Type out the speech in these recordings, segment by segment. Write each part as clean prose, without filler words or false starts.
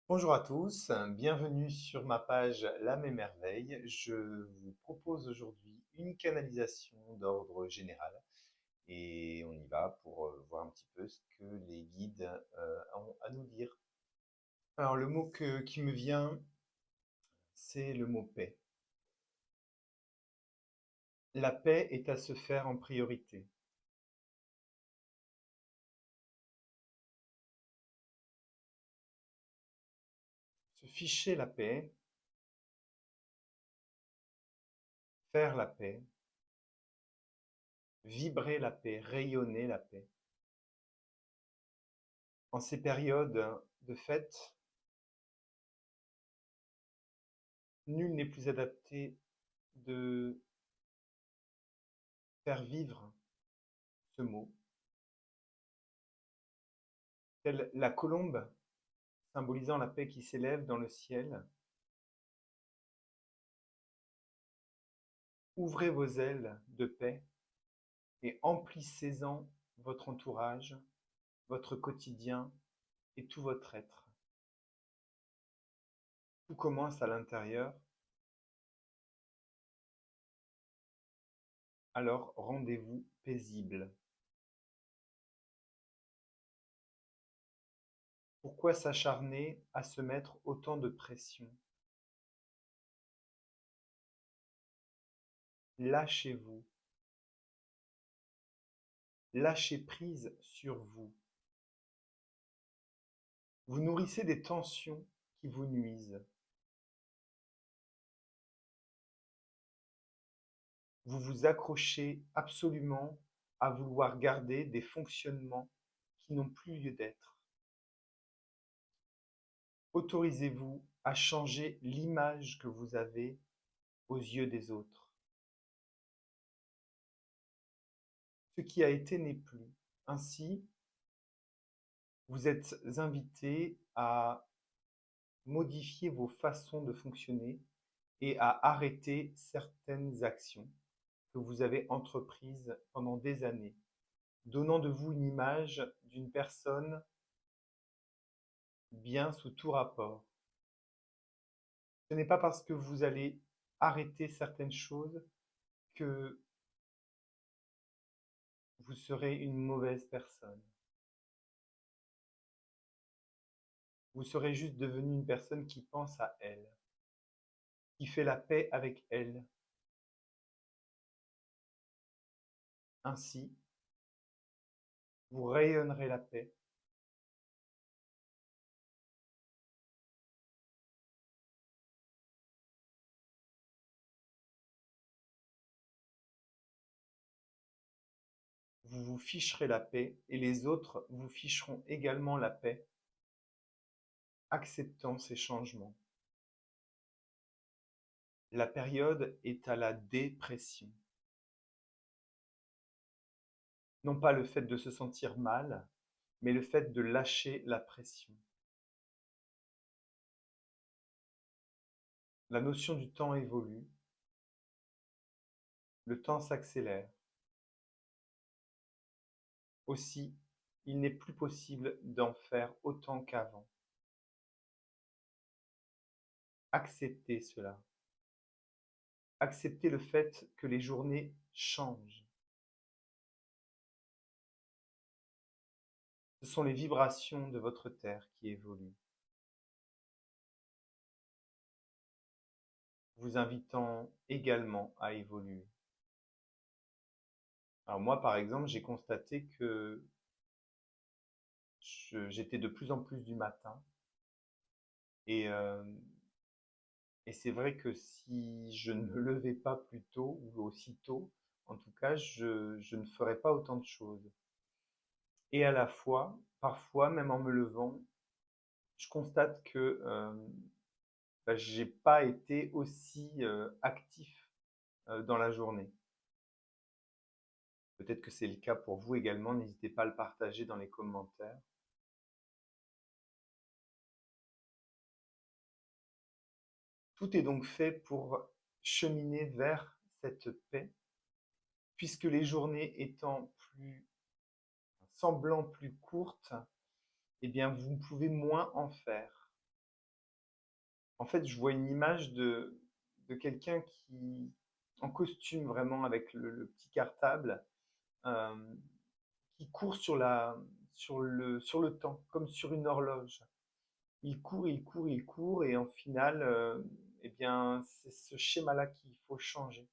Bonjour à tous, bienvenue sur ma page L'âme et merveille. Je vous propose aujourd'hui une canalisation d'ordre général et on y va pour voir un petit peu ce que les guides ont à nous dire. Alors le mot qui me vient, c'est le mot paix. La paix est à se faire en priorité. Se ficher la paix, faire la paix, vibrer la paix, rayonner la paix. En ces périodes de fête, nul n'est plus adapté de faire vivre ce mot, telle la colombe symbolisant la paix qui s'élève dans le ciel. Ouvrez vos ailes de paix et emplissez-en votre entourage, votre quotidien et tout votre être. Tout commence à l'intérieur, alors rendez-vous paisible. Pourquoi s'acharner à se mettre autant de pression? Lâchez-vous, lâchez prise sur vous. Vous nourrissez des tensions qui vous nuisent. Vous vous accrochez absolument à vouloir garder des fonctionnements qui n'ont plus lieu d'être. Autorisez-vous à changer l'image que vous avez aux yeux des autres. Ce qui a été n'est plus. Ainsi, vous êtes invité à modifier vos façons de fonctionner et à arrêter certaines actions que vous avez entreprises pendant des années, donnant de vous une image d'une personne bien sous tout rapport. Ce n'est pas parce que vous allez arrêter certaines choses que vous serez une mauvaise personne. Vous serez juste devenu une personne qui pense à elle, qui fait la paix avec elle. Ainsi, vous rayonnerez la paix. Vous vous ficherez la paix et les autres vous ficheront également la paix, acceptant ces changements. La période est à la dépression. Non pas le fait de se sentir mal, mais le fait de lâcher la pression. La notion du temps évolue, le temps s'accélère. Aussi, il n'est plus possible d'en faire autant qu'avant. Acceptez cela. Acceptez le fait que les journées changent. Ce sont les vibrations de votre terre qui évoluent, vous invitant également à évoluer. Alors moi, par exemple, j'ai constaté que j'étais de plus en plus du matin et, euh, et c'est vrai que si je ne me levais pas plus tôt ou aussi tôt, en tout cas, je ne ferais pas autant de choses. Et à la fois, parfois, même en me levant, je constate que bah, j'ai pas été aussi actif dans la journée. Peut-être que c'est le cas pour vous également, n'hésitez pas à le partager dans les commentaires. Tout est donc fait pour cheminer vers cette paix, puisque les journées étant plus semblant plus courtes, eh bien vous pouvez moins en faire. En fait, je vois une image de quelqu'un qui, en costume vraiment, avec le petit cartable, euh, qui court sur le temps, comme sur une horloge. Il court, il court, il court, et en final, eh bien, c'est ce schéma-là qu'il faut changer.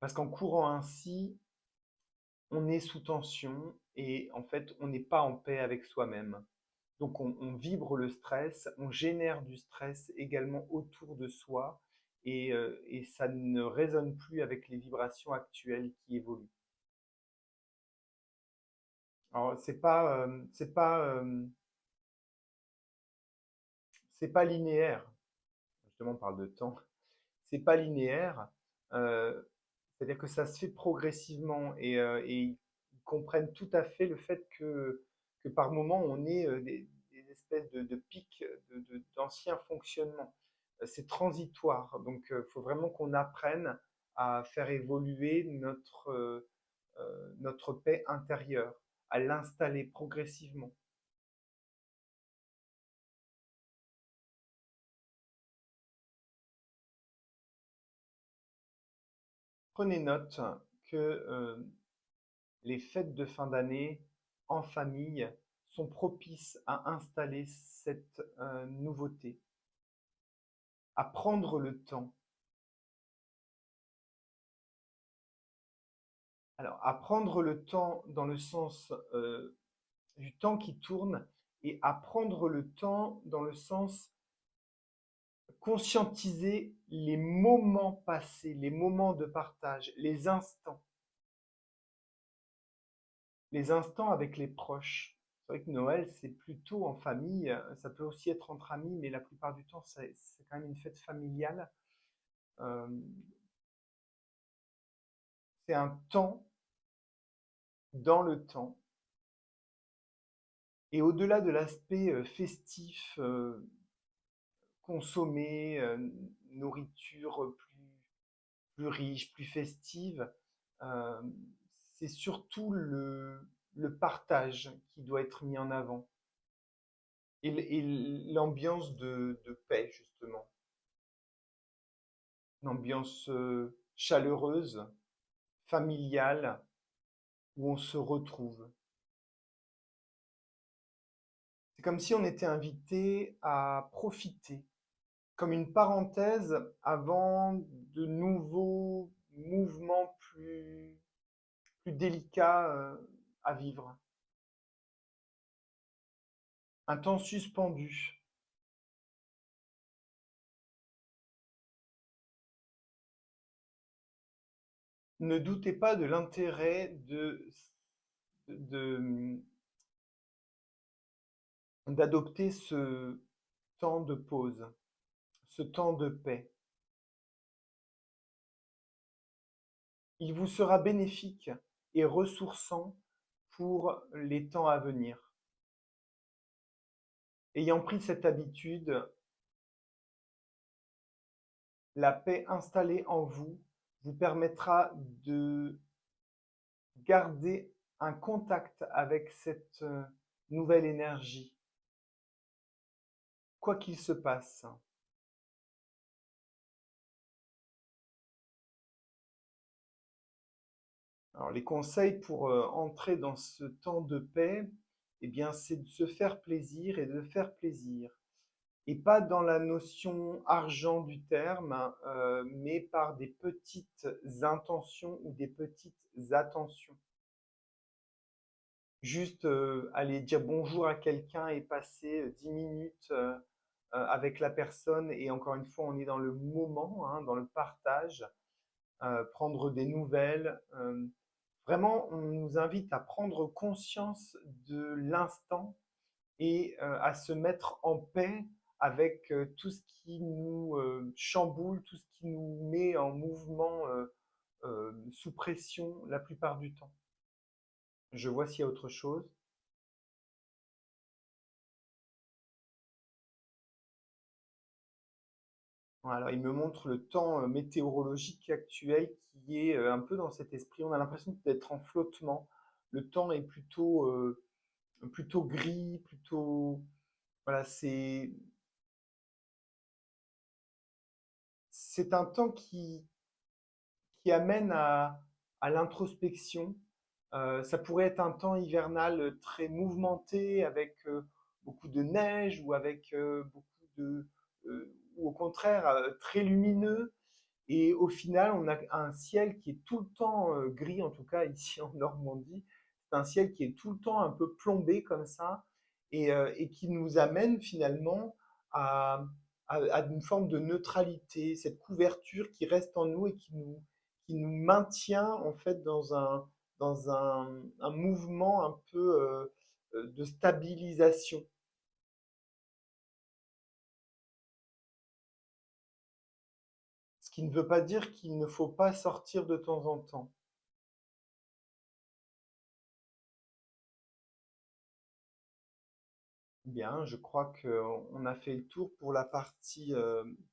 Parce qu'en courant ainsi, on est sous tension et en fait, on n'est pas en paix avec soi-même. Donc, on vibre le stress, on génère du stress également autour de soi et ça ne résonne plus avec les vibrations actuelles qui évoluent. Alors, c'est pas linéaire. Justement, on parle de temps. C'est pas linéaire. euh, C'est-à-dire que ça se fait progressivement et ils comprennent tout à fait le fait que par moment on ait des espèces de pics d'anciens fonctionnements. C'est transitoire, donc il faut vraiment qu'on apprenne à faire évoluer notre paix intérieure, à l'installer progressivement. Prenez note que les fêtes de fin d'année en famille sont propices à installer cette nouveauté, à prendre le temps. Alors, à prendre le temps dans le sens du temps qui tourne et à prendre le temps dans le sens conscientiser les moments passés, les moments de partage, les instants avec les proches. C'est vrai que Noël, c'est plutôt en famille, ça peut aussi être entre amis, mais la plupart du temps, c'est quand même une fête familiale. Euh, c'est un temps dans le temps. Et au-delà de l'aspect festif, consommé, nourriture plus riche, plus festive, euh, c'est surtout le partage qui doit être mis en avant. Et l'ambiance de paix, justement. Une ambiance chaleureuse, familiale, où on se retrouve. C'est comme si on était invité à profiter, comme une parenthèse avant de nouveaux mouvements plus délicats à vivre. Un temps suspendu. Ne doutez pas de l'intérêt de- d'adopter ce temps de pause, ce temps de paix. Il vous sera bénéfique et ressourçant pour les temps à venir. Ayant pris cette habitude, la paix installée en vous vous permettra de garder un contact avec cette nouvelle énergie, quoi qu'il se passe. Alors, les conseils pour entrer dans ce temps de paix, eh bien, c'est de se faire plaisir et de faire plaisir. Et pas dans la notion argent du terme, mais par des petites intentions ou des petites attentions. Juste aller dire bonjour à quelqu'un et passer 10 minutes avec la personne, et encore une fois, on est dans le moment, hein, dans le partage, prendre des nouvelles. Vraiment, on nous invite à prendre conscience de l'instant et à se mettre en paix avec tout ce qui nous chamboule, tout ce qui nous met en mouvement sous pression la plupart du temps. Je vois s'il y a autre chose. Alors, il me montre le temps météorologique actuel qui est un peu dans cet esprit. On a l'impression d'être en flottement. Le temps est plutôt gris, plutôt voilà, c'est un temps qui amène à l'introspection. Ça pourrait être un temps hivernal très mouvementé avec beaucoup de neige ou avec beaucoup ou au contraire très lumineux. Et au final, on a un ciel qui est tout le temps gris, en tout cas ici en Normandie. C'est un ciel qui est tout le temps un peu plombé comme ça et qui nous amène finalement à, à une forme de neutralité, cette couverture qui reste en nous et qui nous maintient en fait dans un mouvement un peu de stabilisation. Ce qui ne veut pas dire qu'il ne faut pas sortir de temps en temps. Bien, je crois qu'on a fait le tour pour la partie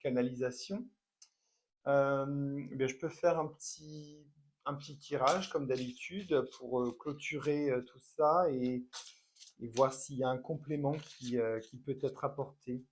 canalisation. Eh bien, je peux faire un petit tirage comme d'habitude pour clôturer tout ça et voir s'il y a un complément qui peut être apporté.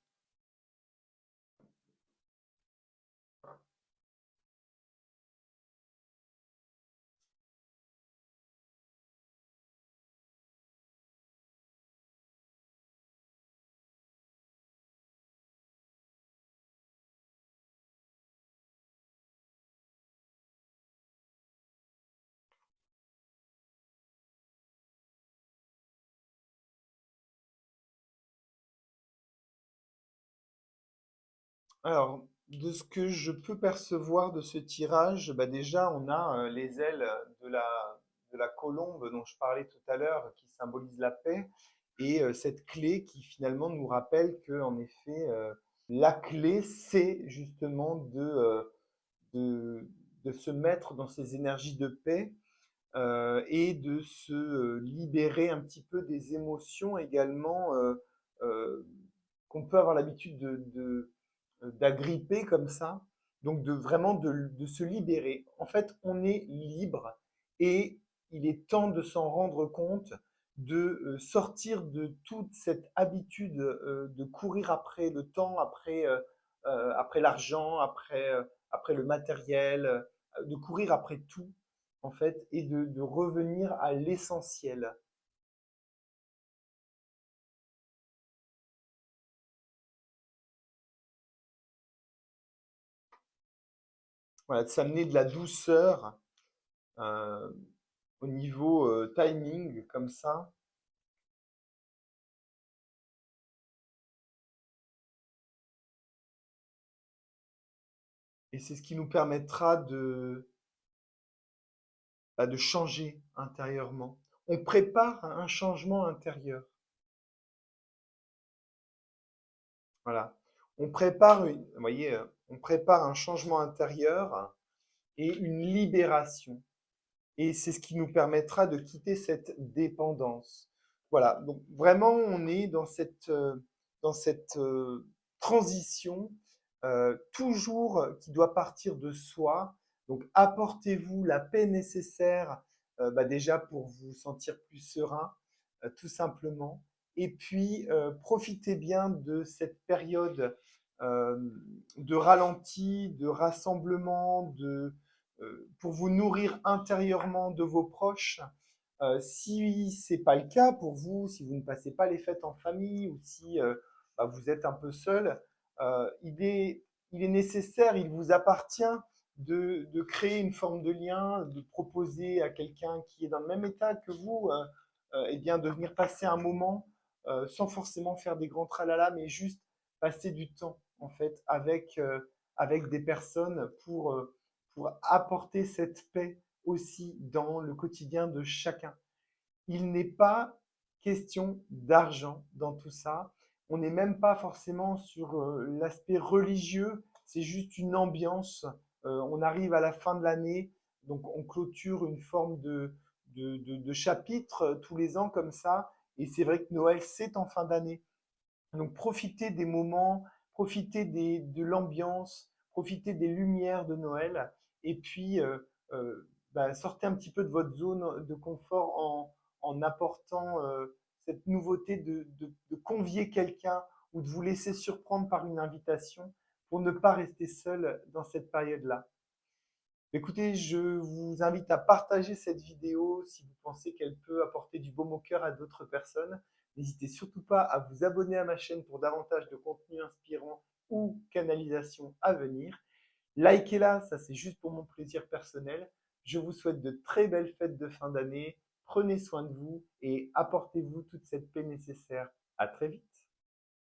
Alors, de ce que je peux percevoir de ce tirage, bah déjà, on a les ailes de la colombe dont je parlais tout à l'heure, qui symbolise la paix, et cette clé qui finalement nous rappelle que, en effet, la clé, c'est justement de, de se mettre dans ces énergies de paix et de se libérer un petit peu des émotions également euh, qu'on peut avoir l'habitude d'agripper comme ça, donc de vraiment de se libérer. En fait, on est libre et il est temps de s'en rendre compte, de sortir de toute cette habitude de courir après le temps, après l'argent, après le matériel, de courir après tout, en fait, et de revenir à l'essentiel. Voilà, de s'amener de la douceur euh, au niveau timing, comme ça. Et c'est ce qui nous permettra de changer intérieurement. On prépare un changement intérieur. Voilà. Vous voyez, on prépare un changement intérieur et une libération. Et c'est ce qui nous permettra de quitter cette dépendance. Voilà. Donc vraiment, on est dans cette transition toujours qui doit partir de soi. Donc apportez-vous la paix nécessaire bah, déjà pour vous sentir plus serein, tout simplement. Et puis profitez bien de cette période euh, de ralenti, de rassemblement, pour vous nourrir intérieurement de vos proches. Si c'est pas le cas pour vous, si vous ne passez pas les fêtes en famille ou si bah, vous êtes un peu seul, il est nécessaire, il vous appartient de créer une forme de lien, de proposer à quelqu'un qui est dans le même état que vous, eh bien, de venir passer un moment sans forcément faire des grands tralala, mais juste passer du temps en fait avec des personnes pour apporter cette paix aussi dans le quotidien de chacun. Il n'est pas question d'argent dans tout ça. On n'est même pas forcément sur l'aspect religieux, c'est juste une ambiance. On arrive à la fin de l'année, donc on clôture une forme de chapitre tous les ans comme ça. Et c'est vrai que Noël, c'est en fin d'année. Donc profitez des moments, profitez de l'ambiance, profitez des lumières de Noël et puis bah, sortez un petit peu de votre zone de confort en apportant cette nouveauté de convier quelqu'un ou de vous laisser surprendre par une invitation pour ne pas rester seul dans cette période-là. Écoutez, je vous invite à partager cette vidéo si vous pensez qu'elle peut apporter du baume au cœur à d'autres personnes. N'hésitez surtout pas à vous abonner à ma chaîne pour davantage de contenu inspirant ou canalisation à venir. Likez-la, ça c'est juste pour mon plaisir personnel. Je vous souhaite de très belles fêtes de fin d'année. Prenez soin de vous et apportez-vous toute cette paix nécessaire. À très vite.